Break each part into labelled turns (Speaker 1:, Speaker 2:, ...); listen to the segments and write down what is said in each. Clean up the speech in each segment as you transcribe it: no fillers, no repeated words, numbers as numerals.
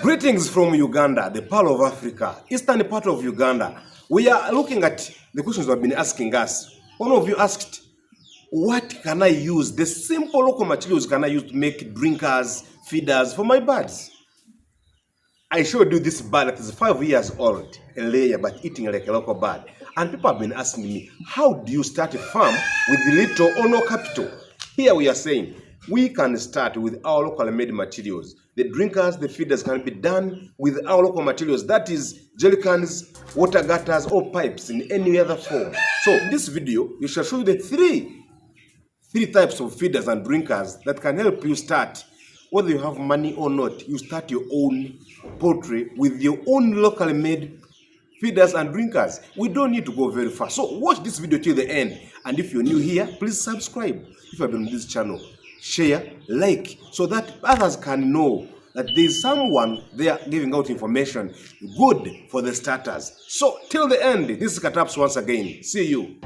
Speaker 1: Greetings from Uganda, the Pearl of Africa, eastern part of Uganda. We are looking at the questions you have been asking us. One of you asked, what can I use? The simple local materials can I use to make drinkers, feeders for my birds? I showed you this bird that is 5 years old, a layer, but eating like a local bird. And people have been asking me, how do you start a farm with little or no capital? Here we are saying, we can start with our local made materials. The drinkers, the feeders can be done with our local materials. That is jerry cans, water gutters, or pipes in any other form. So in this video, we shall show you the three types of feeders and drinkers that can help you start. Whether you have money or not, you start your own poultry with your own locally made feeders and drinkers. We don't need to go very far. So watch this video till the end. And if you're new here, please subscribe. If you have been on this channel, share, like, so that others can know that there is someone there giving out information good for the starters. So till the end, this is Kataps once again. See you.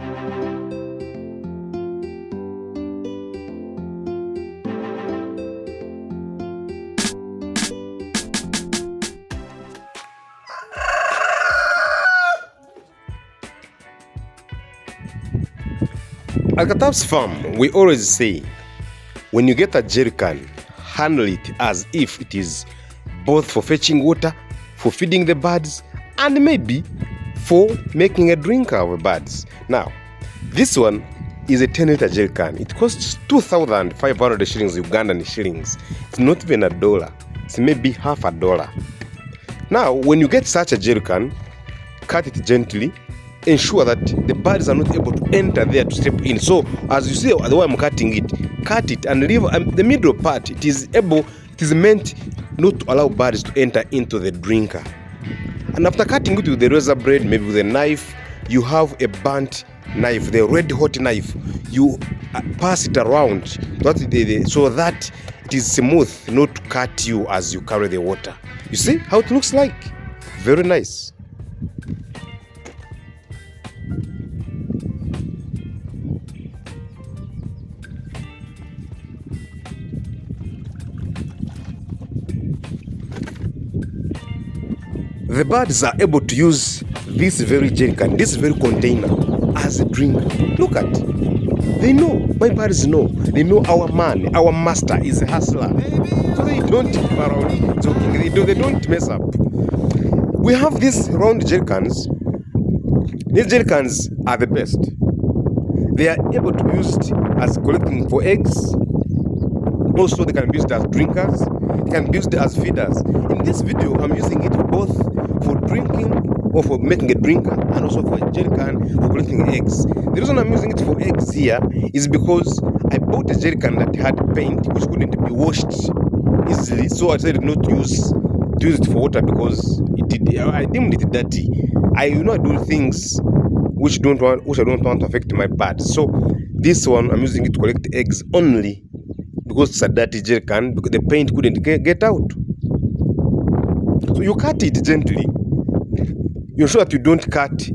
Speaker 1: At Kataps Farm, we always say, when you get a jerry can, handle it as if it is both for fetching water, for feeding the birds, and maybe for making a drink of the birds. Now, this one is a 10-liter jerry can. It costs 2,500 shillings, Ugandan shillings. It's not even $1. It's maybe half $1. Now, when you get such a jerry can, cut it gently. Ensure that the birds are not able to enter there to step in. So, as you see, the way I'm cutting it, cut it and leave the middle part. It is meant not to allow birds to enter into the drinker. And after cutting it with the razor blade, maybe with a knife, you have a burnt knife, the red hot knife. You pass it around so that it is smooth, not to cut you as you carry the water. You see how it looks like? Very nice. The birds are able to use this very jerry can, this very container as a drink. Look at, they know, my birds know, they know our man, our master is a hustler. So they don't go around joking, they don't mess up. We have these round jerry cans. These jerry cans are the best. They are able to be used as collecting for eggs. Also, they can be used as drinkers. They can be used as feeders. In this video, I'm using it both for drinking or for making a drinker, and also for a jerry can for collecting eggs. The reason I'm using it for eggs here is because I bought a jerry can that had paint which couldn't be washed easily, so I decided not to use it for water because I deemed it dirty. I do things which I don't want to affect my birds. So this one I'm using it to collect eggs only because it's a dirty jerry can, because the paint couldn't get out. So you cut it gently. You're sure that you don't cut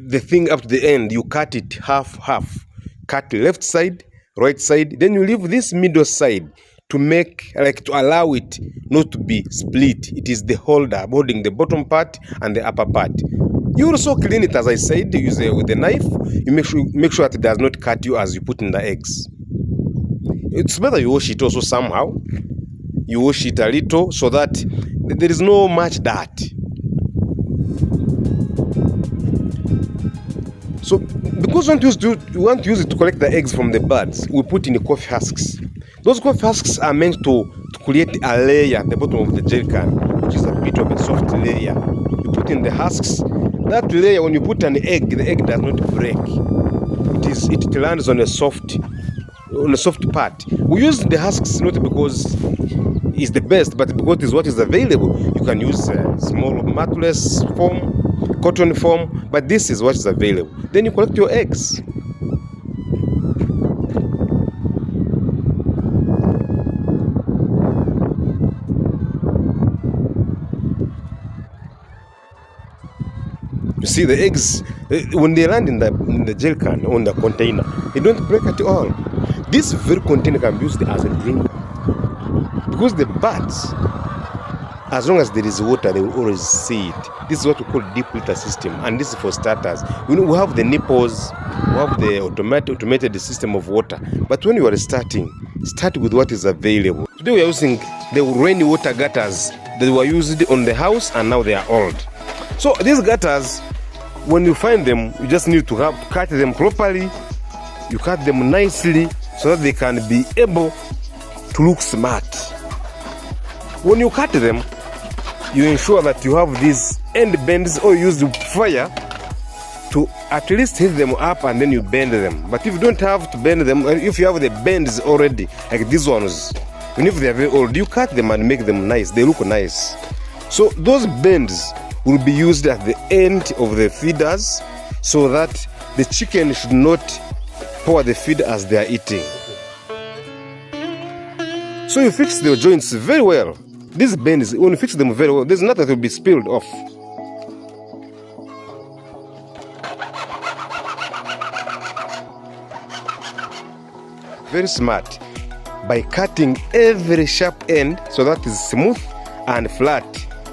Speaker 1: the thing up to the end. You cut it half. Cut left side, right side. Then you leave this middle side to allow it not to be split. It is the holder holding the bottom part and the upper part. You also clean it, as I said, use it with a knife. You make sure that it does not cut you as you put in the eggs. It's better you wash it also somehow. You wash it a little so that there is no much dirt. So because we want to use it to collect the eggs from the birds, we put in the coffee husks. Those coffee husks are meant to create a layer at the bottom of the jerry can, which is a bit of a soft layer. You put in the husks. That layer, when you put an egg, the egg does not break. It lands on a soft part. We use the husks not because it's the best, but because it's what is available. You can use small mattress foam, cotton foam, but this is what is available. Then you collect your eggs. You see the eggs, when they land in the jerry can, on the container, they don't break at all. This very container can be used as a drinker because the birds As long as there is water, they will always see it. This is what we call deep litter system, and this is for starters. We have the nipples, we have the automated system of water. But when you are starting, start with what is available. Today we are using the rainwater gutters that were used on the house, and now they are old. So these gutters, when you find them, you just need to cut them properly. You cut them nicely so that they can be able to look smart. When you cut them, you ensure that you have these end bends, or use the fire to at least hit them up, and then you bend them. But if you don't have to bend them, if you have the bends already, like these ones, and if they are very old, you cut them and make them nice. They look nice. So those bends will be used at the end of the feeders, so that the chicken should not pour the feed as they are eating. So you fix the joints very well. These bends, when you fix them very well, there's nothing that will be spilled off. Very smart. By cutting every sharp end so that is smooth and flat.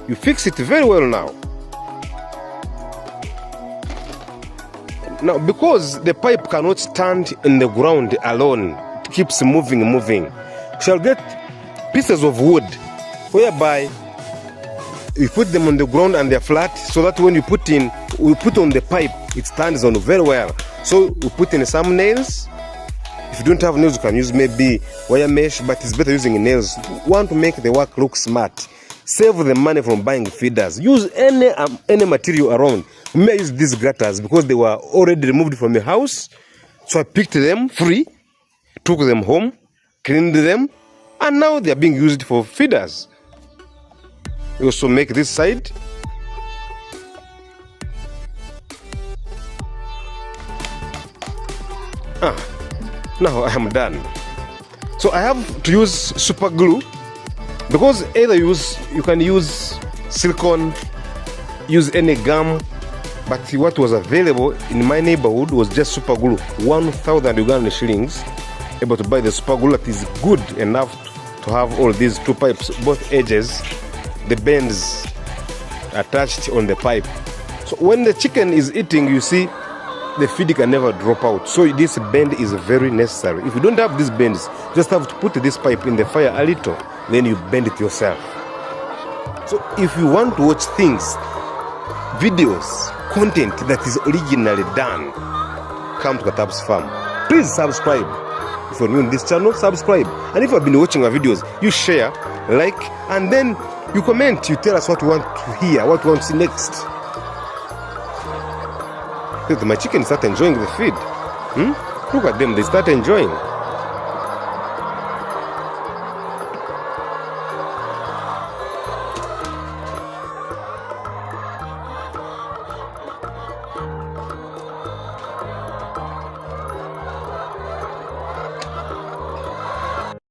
Speaker 1: You fix it very well now. Now, because the pipe cannot stand in the ground alone, it keeps moving. We shall get pieces of wood whereby you put them on the ground and they're flat, so that when you put on the pipe, it stands on very well. So we put in some nails. If you don't have nails, you can use maybe wire mesh, but it's better using nails. You want to make the work look smart. Save the money from buying feeders. Use any material around. Me, I use these gutters because they were already removed from the house. So I picked them free, took them home, cleaned them, and now they are being used for feeders. You also make this side. Now I am done. So I have to use super glue, because either you can use silicone, use any gum, but what was available in my neighborhood was just super glue. 1,000 Ugandan shillings, able to buy the super glue that is good enough to have all these two pipes, both edges, the bends attached on the pipe. So when the chicken is eating, you see the feed can never drop out. So this bend is very necessary. If you don't have these bends, just have to put this pipe in the fire a little, then you bend it yourself. So if you want to watch things, videos, content that is originally done, come to Katab's farm. Please subscribe. If you're new in this channel, subscribe. And if you've been watching our videos, you share, like, and then you comment. You tell us what you want to hear, what you want to see next. My chickens start enjoying the feed. Look at them, they start enjoying.